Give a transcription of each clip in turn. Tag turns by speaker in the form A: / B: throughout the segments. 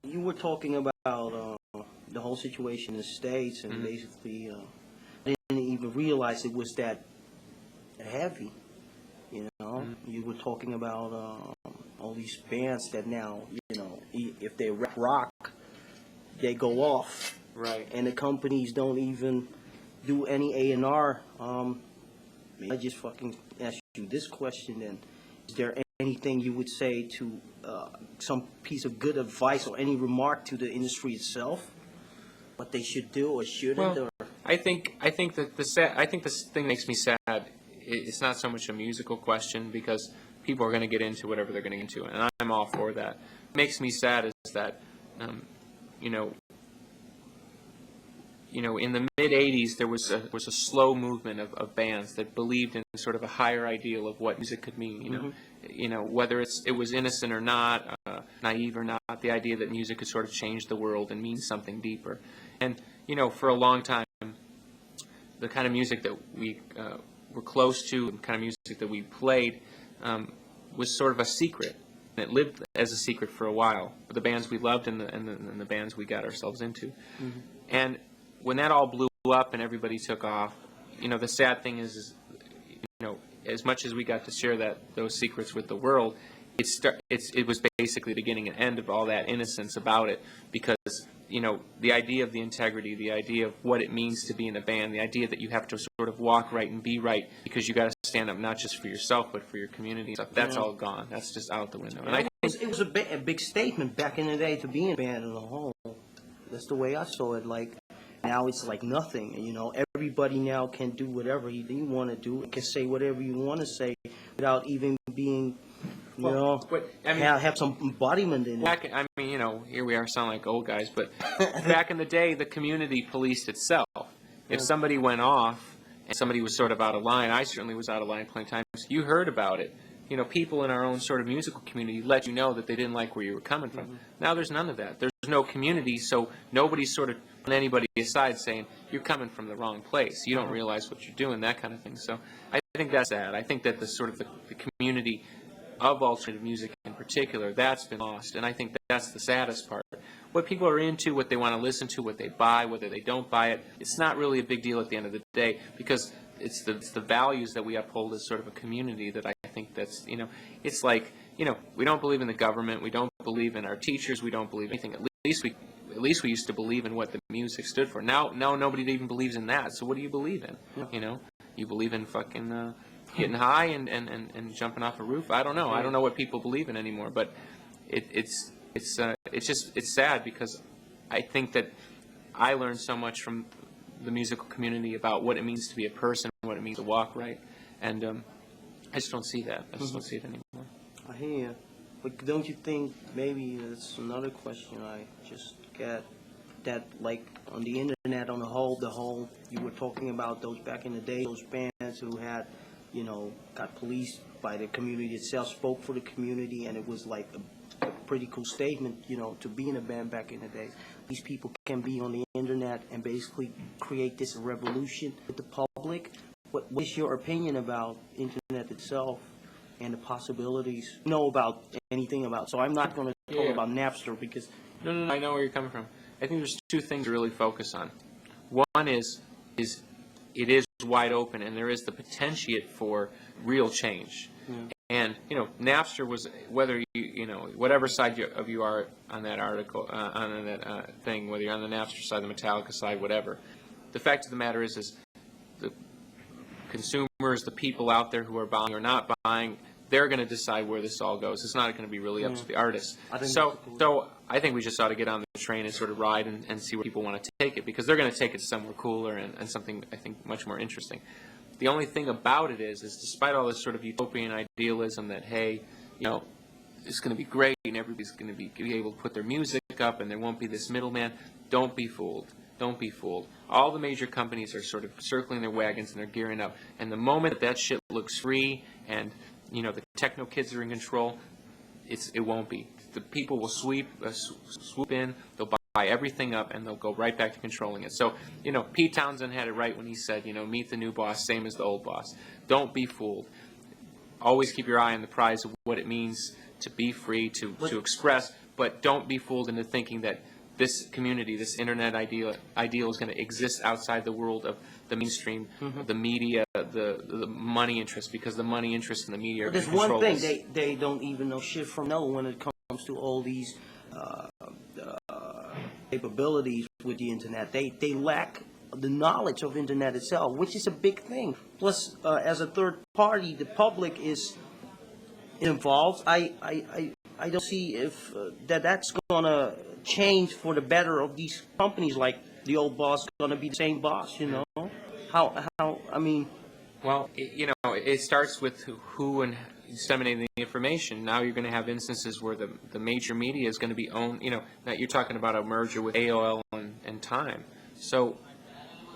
A: you were talking about the whole situation in the States, and basically, I didn't even realize it was that heavy. You know, you were talking about all these bands that now, if they rap rock, they go off,
B: Right.
A: and the companies don't even do any A&R. I just fucking ask you this question then: is there anything you would say to some piece of good advice or any remark to the industry itself, what they should do or shouldn't?
B: Well, I think that this thing makes me sad. It's not so much a musical question because people are going to get into whatever they're going to get into, and I'm all for that. What makes me sad is that, you know, in the mid '80s there was a slow movement of bands that believed in sort of a higher ideal of what music could mean. Whether it was innocent or not, naive or not, the idea that music could sort of change the world and mean something deeper. And for a long time, the kind of music that we were close to, the kind of music that we played, was sort of a secret. And it lived as a secret for a while. The bands we loved and the bands we got ourselves into. And when that all blew up and everybody took off, the sad thing is as much as we got to share those secrets with the world, it was basically the beginning and end of all that innocence about it, because the idea of the integrity, the idea of what it means to be in a band, the idea that you have to sort of walk right and be right because you got to stand up not just for yourself but for your community and stuff. That's all gone. That's just out the window. And I think
A: it was a big statement back in the day to be in a band as a whole. That's the way I saw it. Like, now it's like nothing. Everybody now can do whatever you want to do. Can say whatever you want to say without even being, have some embodiment in it.
B: Here we are sounding like old guys, but back in the day, the community policed itself. If somebody went off and somebody was sort of out of line, I certainly was out of line plenty of times, you heard about it. People in our own sort of musical community let you know that they didn't like where you were coming from. Now there's none of that. There's no community, so nobody's sort of putting anybody aside saying, you're coming from the wrong place. You don't realize what you're doing, that kind of thing. So I think that's sad. I think that the community of alternative music in particular, that's been lost, and I think that's the saddest part. What people are into, what they want to listen to, what they buy, whether they don't buy it, it's not really a big deal at the end of the day, because it's the values that we uphold as sort of a community that I think that's, it's like, we don't believe in the government, we don't believe in our teachers, we don't believe anything. At least we used to believe in what the music stood for. Now nobody even believes in that. So what do you believe in? You believe in fucking getting high and jumping off a roof? I don't know. I don't know what people believe in anymore. But it's sad, because I think that I learned so much from the musical community about what it means to be a person, what it means to walk right, and I just don't see that. I just don't see it anymore.
A: I hear you. But don't you think maybe that's another question I just get, that like on the internet on the whole, you were talking about those back in the day, those bands who had, got policed by the community itself, spoke for the community, and it was like a pretty cool statement, to be in a band back in the days. These people can be on the internet and basically create this revolution with the public. What is your opinion about internet itself and the possibilities? About anything about? So I'm not going to talk about Napster, because
B: No, I know where you're coming from. I think there's two things to really focus on. One is it is wide open, and there is the potentiate for real change. And Napster was, whether whatever side of you are on that article, on that thing, whether you're on the Napster side, the Metallica side, whatever. The fact of the matter is the consumers, the people out there who are buying or not buying, they're going to decide where this all goes. It's not going to be really up to the artists. So I think we just ought to get on the train and sort of ride and see where people want to take it, because they're going to take it somewhere cooler and something, I think, much more interesting. The only thing about it is despite all this sort of utopian idealism that, hey, it's going to be great and everybody's going to be able to put their music up and there won't be this middleman, don't be fooled. Don't be fooled. All the major companies are sort of circling their wagons and they're gearing up. And the moment that shit looks free and the techno kids are in control, it won't be. The people will swoop in, they'll buy everything up, and they'll go right back to controlling it. So, Pete Townsend had it right when he said, meet the new boss, same as the old boss. Don't be fooled. Always keep your eye on the prize of what it means to be free, to express, but don't be fooled into thinking that this community, this internet ideal is going to exist outside the world of the mainstream, the media, the money interest, because the money interest in the media are
A: But
B: going to
A: there's
B: control
A: one thing,
B: this.
A: they don't even know shit from no when it comes to all these capabilities with the internet. They lack the knowledge of internet itself, which is a big thing. Plus, as a third party, the public is involved. I don't see if that's gonna change for the better of these companies. Like the old boss gonna be the same boss, you know? How I mean.
B: Well, it starts with who and disseminating the information. Now you're going to have instances where the major media is going to be owned. That you're talking about a merger with AOL and Time. So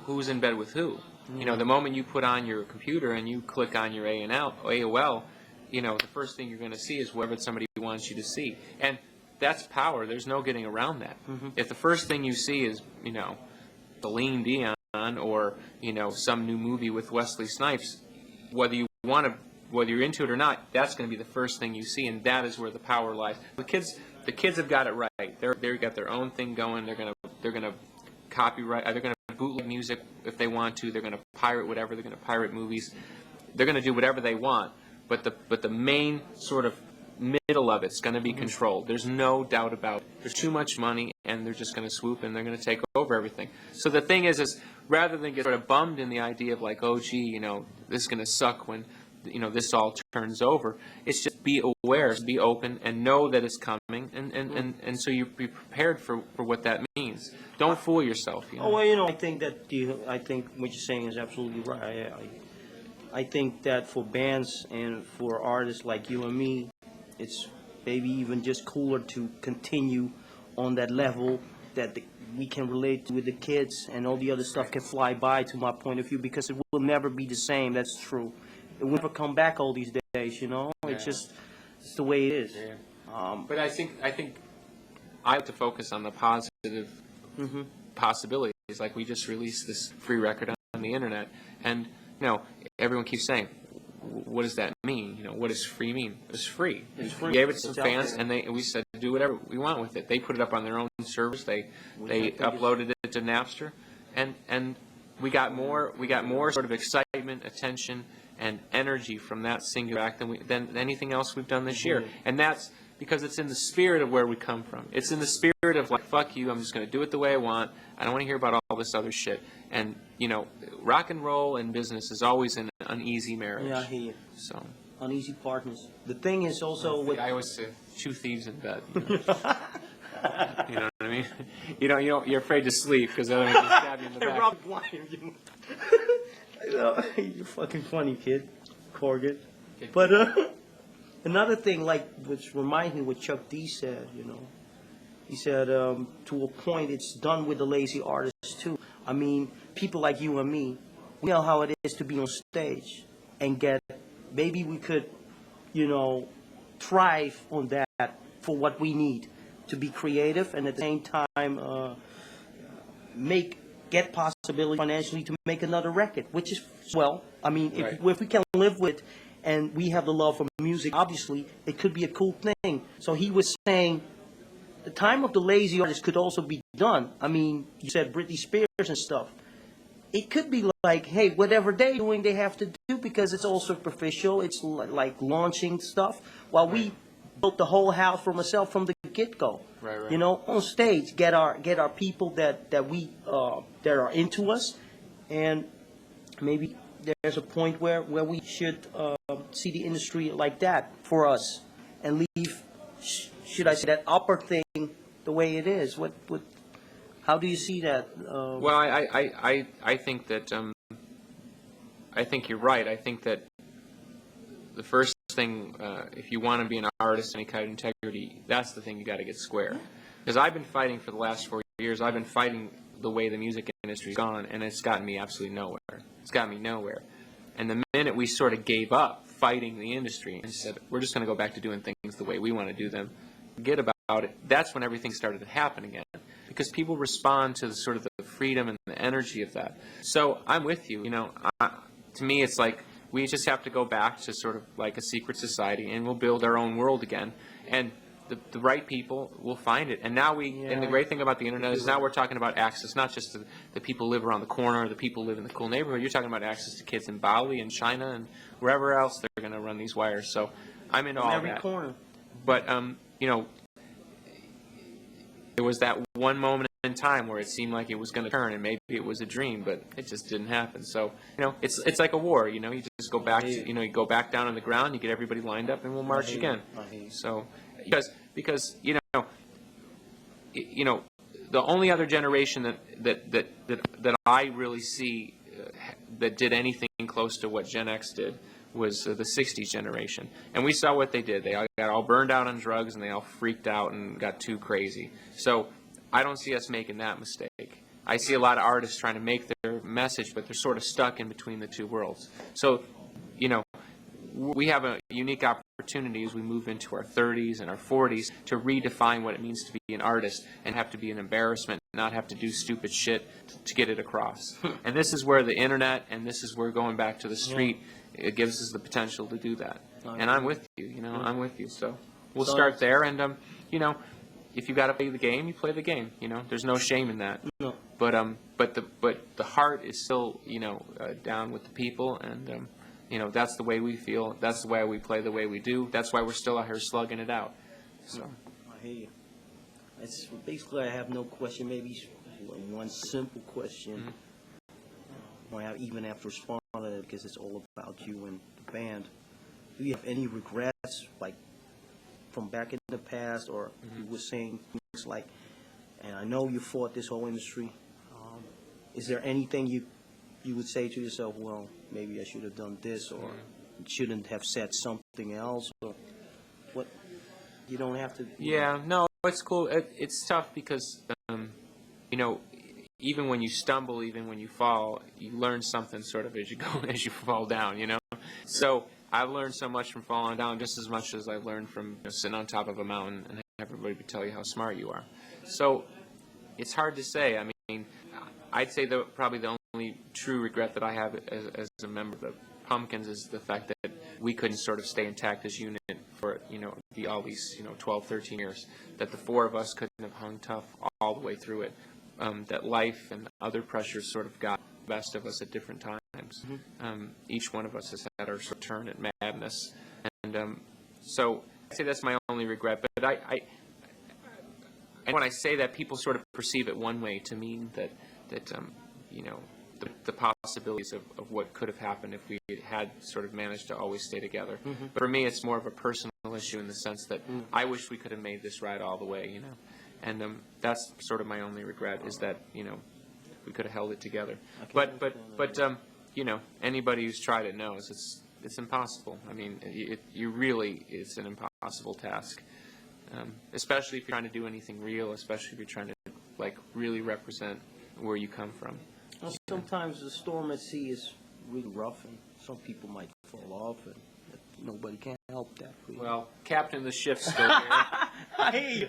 B: who's in bed with who? The moment you put on your computer and you click on your AOL, the first thing you're going to see is whatever somebody wants you to see. And that's power. There's no getting around that. If the first thing you see is, Celine Dion or, some new movie with Wesley Snipes, whether you're into it or not, that's going to be the first thing you see, and that is where the power lies. The kids have got it right. They've got their own thing going. They're going to copyright. They're going to bootleg music if they want to. They're going to pirate whatever. They're going to pirate movies. They're going to do whatever they want. But the main sort of middle of it's going to be controlled. There's no doubt about it. There's too much money, and they're just going to swoop and they're going to take over everything. So the thing is rather than get sort of bummed in the idea of like, oh, gee, this is going to suck when, this all turns over, it's just be aware, be open, and know that it's coming, and so you be prepared for what that means. Don't fool yourself.
A: Oh, well, I think what you're saying is absolutely right. I think that for bands and for artists like you and me, it's maybe even just cooler to continue on that level that we can relate to with the kids, and all the other stuff can fly by, to my point of view, because it will never be the same. That's true. It will never come back all these days, it's the way it is.
B: Yeah. But I think I like to focus on the positive possibilities. Like we just released this free record on the internet, and everyone keeps saying, what does that mean? What does free mean? It's free.
A: It's free.
B: We gave it to some
A: It's out
B: fans,
A: there.
B: and we said, do whatever we want with it. They put it up on their own servers. They uploaded it to Napster, and we got more sort of excitement, attention, and energy from that singular act than anything else we've done this year. And that's because it's in the spirit of where we come from. It's in the spirit of like, fuck you, I'm just going to do it the way I want. I don't want to hear about all this other shit. And, rock and roll and business is always an uneasy marriage.
A: Yeah, I hear you.
B: So,
A: Uneasy partners. The thing is also with
B: I always say, two thieves in bed. You know what I mean? You're afraid to sleep because they'll stab you in the back.
A: Rob Blind, you're fucking funny, kid. Corgan. But another thing, like, which reminds me what Chuck D said, He said, to a point, it's done with the lazy artists, too. I mean, people like you and me, we know how it is to be on stage and maybe we could, thrive on that for what we need to be creative and at the same time get possibility financially to make another record, which is, I mean, if we can live with and we have the love for music, obviously, it could be a cool thing. So he was saying, the time of the lazy artist could also be done. I mean, you said Britney Spears and stuff. It could be like, hey, whatever they're doing, they have to do because it's all superficial. It's like launching stuff. While we built the whole house for myself from the get-go.
B: Right.
A: On stage, get our people that are into us, and maybe there's a point where we should see the industry like that for us and leave. Should I say that upper thing the way it is? How do you see that?
B: Well, I think that I think you're right. I think that the first thing, if you want to be an artist, any kind of integrity, that's the thing you got to get square. Because I've been fighting for the last 4 years. I've been fighting the way the music industry's gone, and it's gotten me absolutely nowhere. It's gotten me nowhere. And the minute we sort of gave up fighting the industry and said, we're just going to go back to doing things the way we want to do them, forget about it, that's when everything started to happen again. Because people respond to the sort of the freedom and the energy of that. So I'm with you. To me, it's like we just have to go back to sort of like a secret society, and we'll build our own world again. And the right people will find it. And now and the great thing about the internet is now we're talking about access, not just to the people who live around the corner or the people who live in the cool neighborhood. You're talking about access to kids in Bali and China and wherever else they're going to run these wires. So I'm into all
A: every
B: that.
A: corner.
B: But, you know, there was that one moment in time where it seemed like it was going to turn, and maybe it was a dream, but it just didn't happen. So, you know, it's like a war. You know, you just go back to, you know, you go back down on the ground, you get everybody lined up, and we'll march again. So, because you know, the only other generation that I really see that did anything close to what Gen X did was the 60s generation. And we saw what they did. They all got all burned out on drugs, and they all freaked out and got too crazy. So I don't see us making that mistake. I see a lot of artists trying to make their message, but they're sort of stuck in between the two worlds. So, you know, we have a unique opportunity as we move into our 30s and our 40s to redefine what it means to be an artist and have to be an embarrassment, not have to do stupid shit to get it across. And this is where the internet and this is where going back to the street, it gives us the potential to do that. And I'm with you, you know, I'm with you. So we'll start there, and, you know, if you got to play the game, you play the game. You know, there's no shame in that.
A: No.
B: But the heart is still, you know, down with the people, and you know, that's the way we feel. That's the way we play the way we do. That's why we're still out here slugging it out. So.
A: I hear you. It's basically, I have no question. Maybe one simple question. Even after responding, because it's all about you and the band. Do you have any regrets, like from back in the past, or you were saying things like, and I know you fought this whole industry. Is there anything you would say to yourself, well, maybe I should have done this, or shouldn't have said something else, or what? You don't have to.
B: Yeah, no, it's cool. It's tough because, you know, even when you stumble, even when you fall, you learn something sort of as you go, as you fall down, you know? So I've learned so much from falling down, just as much as I've learned from sitting on top of a mountain and everybody would tell you how smart you are. So it's hard to say. I mean, I'd say probably the only true regret that I have as a member of the Pumpkins is the fact that we couldn't sort of stay intact as unit for, you know, all these, you know, 12, 13 years, that the four of us couldn't have hung tough all the way through it, that life and other pressures sort of got the best of us at different times. Each one of us has had our sort of turn at madness, and so I'd say that's my only regret. But and when I say that, people sort of perceive it one way to mean that you know, the possibilities of what could have happened if we had sort of managed to always stay together. But for me, it's more of a personal issue in the sense that I wish we could have made this ride all the way, you know. And that's sort of my only regret, is that, you know, we could have held it together. But you know, anybody who's tried it knows it's impossible. I mean, it's an impossible task, especially if you're trying to do anything real, especially if you're trying to, like, really represent where you come from.
A: Well, sometimes the storm at sea is really rough, and some people might fall off, and nobody can help that.
B: Well, Captain of the ship's still here.
A: I hear you.